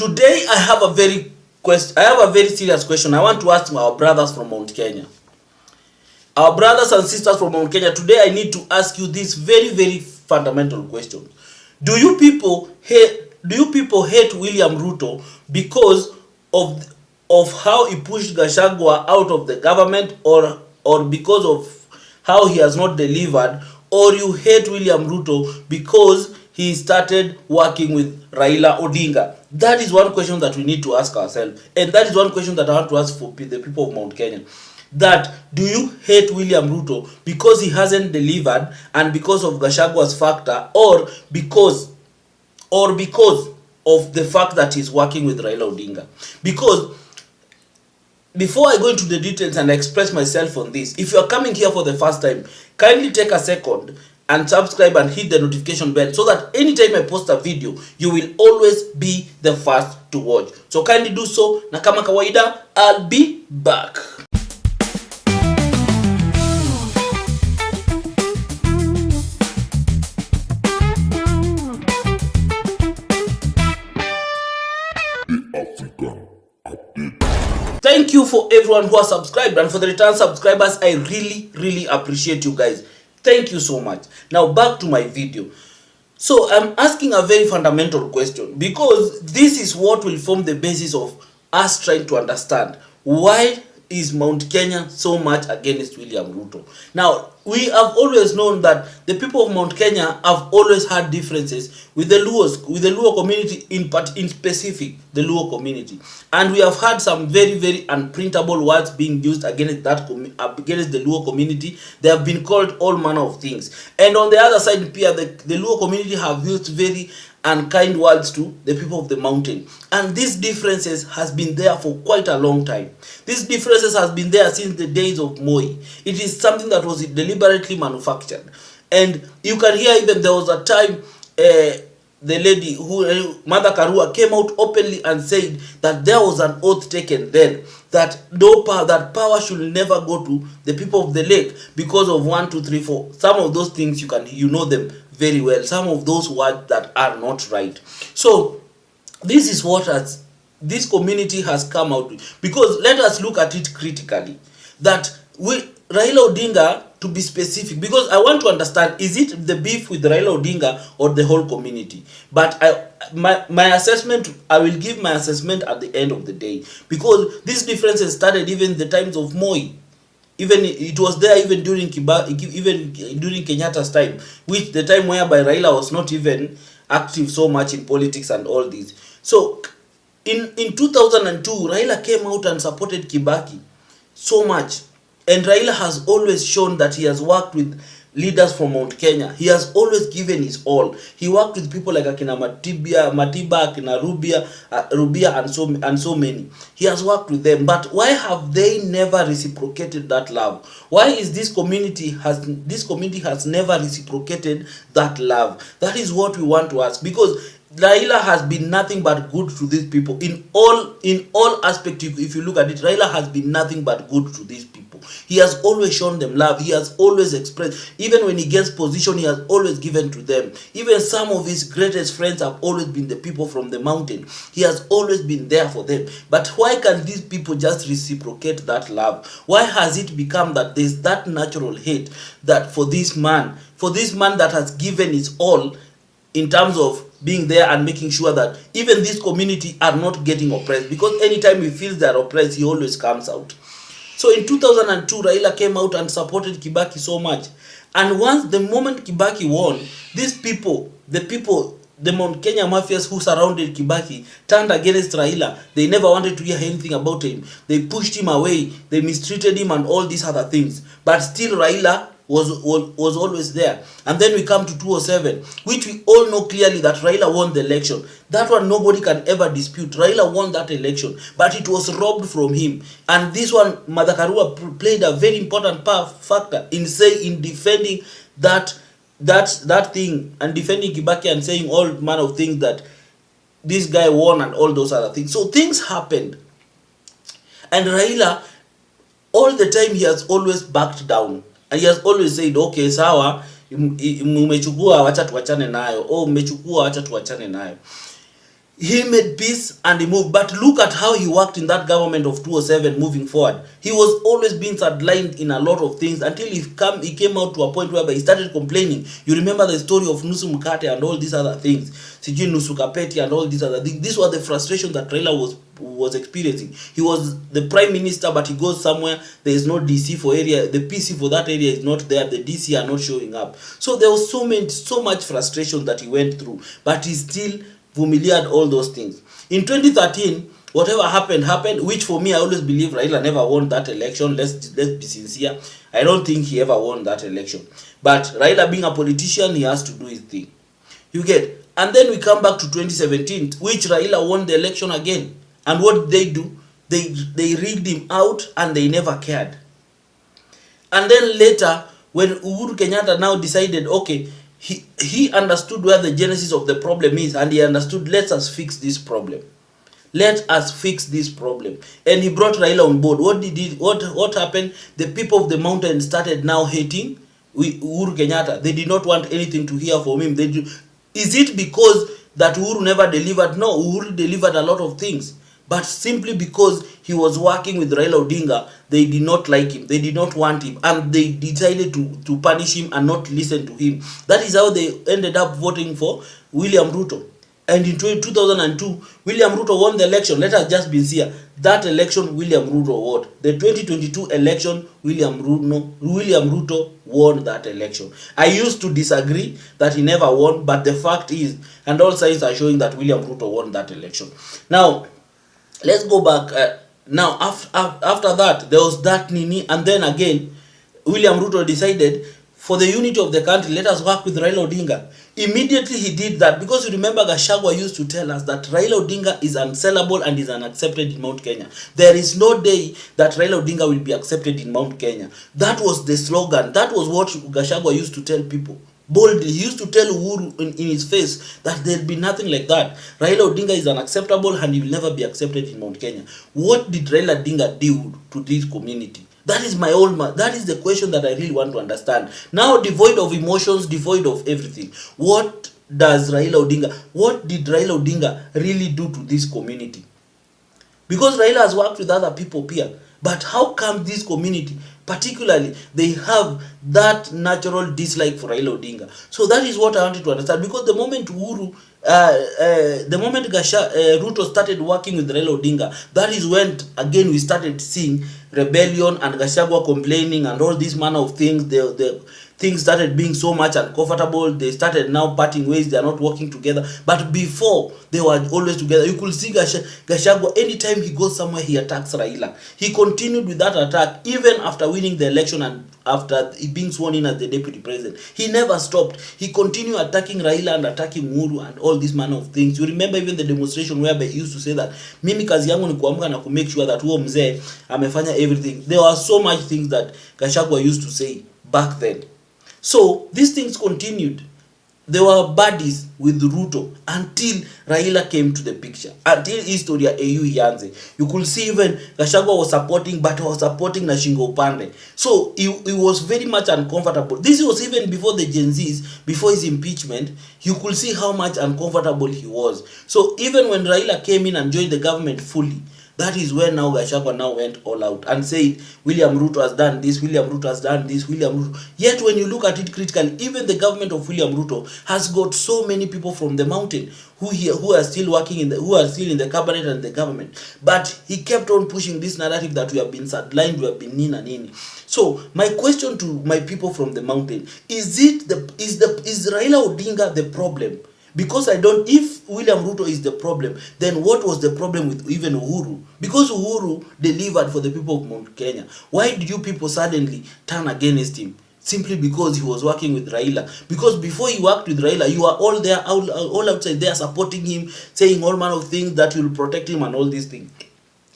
Today I have a very serious question I want to ask our brothers from Mount Kenya. Our brothers and sisters from Mount Kenya, today I need to ask you this very fundamental question. Do you people hate William Ruto because of how he pushed Gachagua out of the government, or because of how he has not delivered, or you hate William Ruto because he started working with Raila Odinga? That is one question that we need to ask ourselves, and that is one question that I want to ask for the people of Mount Kenya. That do you hate William Ruto because he hasn't delivered and because of Gachagua's factor, or because of the fact that he's working with Raila Odinga? Because before I go into the details and express myself on this, if you are coming here for the first time, kindly take a second and subscribe and hit the notification bell so that anytime I post a video, you will always be the first to watch. So kindly do so, na kama kawaida, I'll be back. Thank you for everyone who has subscribed, and for the return subscribers, I really appreciate you guys. Thank you so much. Now back to my video. So I'm asking a very fundamental question, because this is what will form the basis of us trying to understand why is Mount Kenya so much against William Ruto. Now, we have always known that the people of Mount Kenya have always had differences with the Luo community, in specific the Luo community, and we have had some very unprintable words being used against the Luo community. They have been called all manner of things, and on the other side, the Luo community have used very unkind words to the people of the mountain. And these differences has been there for quite a long time. These differences has been there since the days of Moi. It is something that was deliberately manufactured. And you can hear, even there was a time the lady Mother Karua came out openly and said that there was an oath taken then that that power should never go to the people of the lake because of 1, 2, 3, 4. Some of those things you know them very well. Some of those words that are not right. So this is what this community has come out with. Because let us look at it critically. That Raila Odinga, to be specific, because I want to understand, is it the beef with Raila Odinga or the whole community? But my assessment, I will give my assessment at the end of the day, because these differences started even the times of Moi. Even it was there even during Kenyatta's time, which the time whereby Raila was not even active so much in politics and all this. So in 2002, Raila came out and supported Kibaki so much. And Raila has always shown that he has worked with leaders from Mount Kenya. He has always given his all. He worked with people like Akina Matiba, Akina Rubia, and so many. He has worked with them. But why have they never reciprocated that love? Why is this community has never reciprocated that love? That is what we want to ask. Because Raila has been nothing but good to these people. In all aspects, if you look at it, Raila has been nothing but good to these people. He has always shown them love. He has always expressed. Even when he gets position, he has always given to them. Even some of his greatest friends have always been the people from the mountain. He has always been there for them. But why can't these people just reciprocate that love? Why has it become that there's that natural hate that for this man that has given his all in terms of being there and making sure that even this community are not getting oppressed? Because anytime he feels they are oppressed, he always comes out. So in 2002, Raila came out and supported Kibaki so much. And the moment Kibaki won, these people, the Mount Kenya mafias who surrounded Kibaki, turned against Raila. They never wanted to hear anything about him. They pushed him away. They mistreated him and all these other things. But still Raila was always there. And then we come to 2007, which we all know clearly that Raila won the election. That one nobody can ever dispute. Raila won that election, but it was robbed from him. And this one, Mother Karua played a very important factor in defending that thing, and defending Kibaki and saying all manner of things that this guy won and all those other things. So things happened. And Raila, all the time, he has always backed down. And he has always said, okay, sawa, mmechukua wacha tuachane nayo. Oh, mmechukua wacha tuachane nayo. He made peace and he moved. But look at how he worked in that government of 2007 moving forward. He was always being sidelined in a lot of things until he came out to a point where he started complaining. You remember the story of Nusu Mkate and all these other things. Sijui Nusu Kapeti and all these other things. These were the frustrations that Raila was experiencing. He was the prime minister, but he goes somewhere, there is no DC for area, the PC for that area is not there, the DC are not showing up. So there was so much frustration that he went through, but he still vumiliated all those things. In 2013, whatever happened, which for me, I always believe Raila never won that election. Let's be sincere. I don't think he ever won that election. But Raila, being a politician, he has to do his thing. You get? And then we come back to 2017, which Raila won the election again. And what did they do? They rigged him out and they never cared. And then later, when Uhuru Kenyatta now decided, okay, he understood where the genesis of the problem is, and he understood, let us fix this problem. Let us fix this problem. And he brought Raila on board. What happened? The people of the mountain started now hating Uhuru Kenyatta. They did not want anything to hear from him. Is it because that Uhuru never delivered? No, Uhuru delivered a lot of things. But simply because he was working with Raila Odinga, they did not like him. They did not want him. And they decided to punish him and not listen to him. That is how they ended up voting for William Ruto. And in 2002, William Ruto won the election. Let us just be sincere. That election, William Ruto won. The 2022 election, William Ruto won that election. I used to disagree that he never won, but the fact is, and all signs are showing that William Ruto won that election. Now, let's go back. Now, after that, there was that Nini, and then again, William Ruto decided, for the unity of the country, let us work with Raila Odinga. Immediately he did that, because you remember Gachagua used to tell us that Raila Odinga is unsellable and is unaccepted in Mount Kenya. There is no day that Raila Odinga will be accepted in Mount Kenya. That was the slogan. That was what Gachagua used to tell people. Boldly, he used to tell Uhuru in his face that there'll be nothing like that. Raila Odinga is unacceptable and he will never be accepted in Mount Kenya. What did Raila Odinga do to this community? That is that is the question that I really want to understand. Now, devoid of emotions, devoid of everything. What did Raila Odinga really do to this community? Because Raila has worked with other people here. But how come this community, particularly, they have that natural dislike for Raila Odinga? So that is what I wanted to understand. Because the moment Ruto started working with Raila Odinga, that is when again we started seeing rebellion and Gachagua complaining and all these manner of things. The things started being so much uncomfortable. They started now parting ways. They are not working together. But before, they were always together. You could see Gachagua, anytime he goes somewhere, he attacks Raila. He continued with that attack even after winning the election and after being sworn in as the deputy president. He never stopped. He continued attacking Raila and attacking Uhuru and all this manner of things. You remember even the demonstration where he used to say that mimi kazi yangu ni kuamka na ku make sure that huo mzee amefanya everything. There were so much things that Gachagua used to say back then. So these things continued. They were buddies with Ruto until Raila came to the picture. Until history ya AU ianze. You could see even Gachagua was supporting, but was supporting na Shingo Upande. So he was very much uncomfortable. This was even before the Gen Zs, before his impeachment. You could see how much uncomfortable he was. So even when Raila came in and joined the government fully, that is when now Gachagua now went all out and said, William Ruto has done this, William Ruto has done this, William Ruto. Yet when you look at it critically, even the government of William Ruto has got so many people from the mountain who are still working who are still in the cabinet and the government. But he kept on pushing this narrative that we have been sidelined, we have been nini. So my question to my people from the mountain, is Raila Odinga the problem? Because if William Ruto is the problem, then what was the problem with even Uhuru? Because Uhuru delivered for the people of Mount Kenya. Why did you people suddenly turn against him? Simply because he was working with Raila. Because before he worked with Raila, you are all there, all outside there supporting him, saying all manner of things that will protect him and all these things.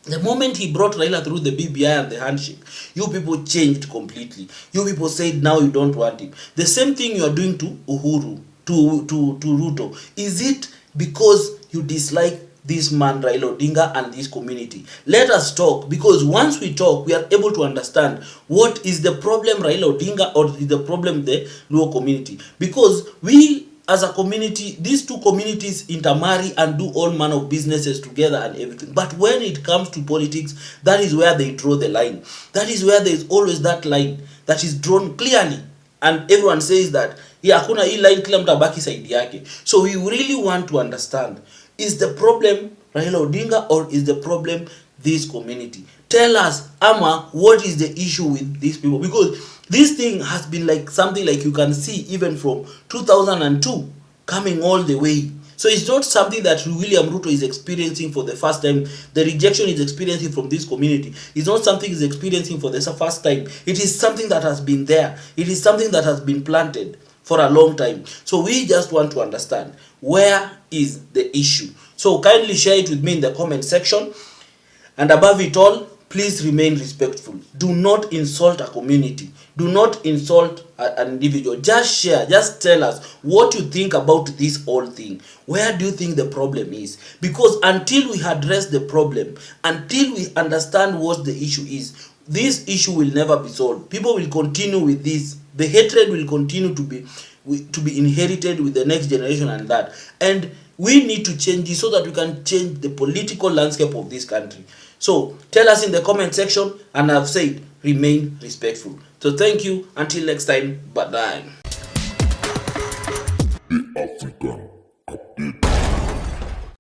The moment he brought Raila through the BBI and the handshake, you people changed completely. You people said now you don't want him. The same thing you are doing to Uhuru. To Ruto. Is it because you dislike this man Raila Odinga and this community? Let us talk, because once we talk, we are able to understand what is the problem Raila Odinga or is the problem the Luo community. Because we as a community, these two communities intermarry and do all manner of businesses together and everything. But when it comes to politics, that is where they draw the line. That is where there is always that line that is drawn clearly, and everyone says that hakuna hii line, kila mtu abaki side yake. So we really want to understand, is the problem Raila Odinga or is the problem this community? Tell us, Ama, what is the issue with these people? Because this thing has been like something like you can see even from 2002 coming all the way. So it's not something that William Ruto is experiencing for the first time. The rejection is experiencing from this community. It's not something he's experiencing for the first time. It is something that has been there. It is something that has been planted for a long time. So we just want to understand, where is the issue? So kindly share it with me in the comment section. And above it all, please remain respectful. Do not insult a community. Do not insult an individual. Just share. Just tell us what you think about this whole thing. Where do you think the problem is? Because until we address the problem, until we understand what the issue is, this issue will never be solved. People will continue with this. The hatred will continue to be inherited with the next generation and that. And we need to change this so that we can change the political landscape of this country. So tell us in the comment section, and I've said remain respectful. So thank you. Until next time. Bye bye.